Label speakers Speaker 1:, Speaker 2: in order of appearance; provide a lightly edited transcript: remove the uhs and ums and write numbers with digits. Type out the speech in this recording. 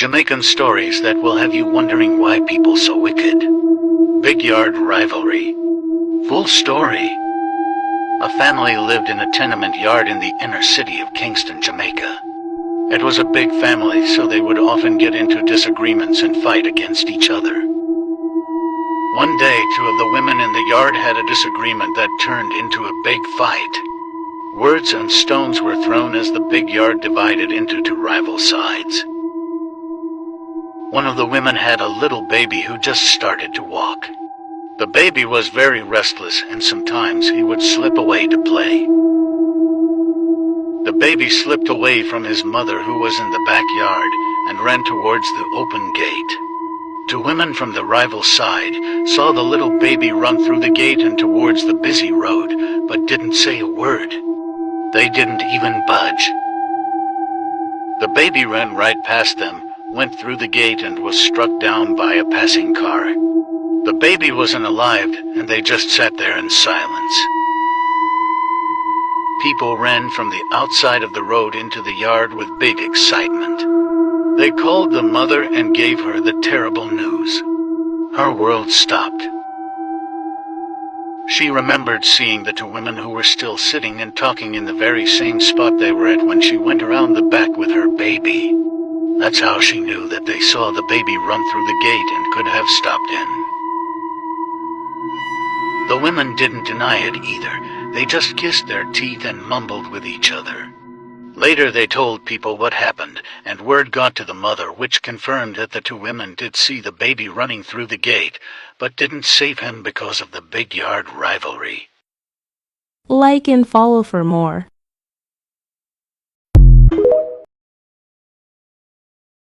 Speaker 1: Jamaican stories that will have you wondering why people so wicked. Big Yard Rivalry. Full story. A family lived in a tenement yard in the inner city of Kingston, Jamaica. It was a big family, so they would often get into disagreements and fight against each other. One day, two of the women in the yard had a disagreement that turned into a big fight. Words and stones were thrown as the big yard divided into two rival sides. One of the women had a little baby who just started to walk. The baby was very restless, and sometimes he would slip away to play. The baby slipped away from his mother, who was in the backyard, and ran towards the open gate. Two women from the rival side saw the little baby run through the gate and towards the busy road, but didn't say a word. They didn't even budge. The baby ran right past them, went through the gate, and was struck down by a passing car. The baby wasn't alive, and they just sat there in silence. People ran from the outside of the road into the yard with big excitement. They called the mother and gave her the terrible news. Her world stopped. She remembered seeing the two women who were still sitting and talking in the very same spot they were at when she went around the back with her baby. That's how she knew that they saw the baby run through the gate and could have stopped in. The women didn't deny it either. They just kissed their teeth and mumbled with each other. Later they told people what happened, and word got to the mother, which confirmed that the two women did see the baby running through the gate, but didn't save him because of the big yard rivalry.
Speaker 2: Like and follow for more.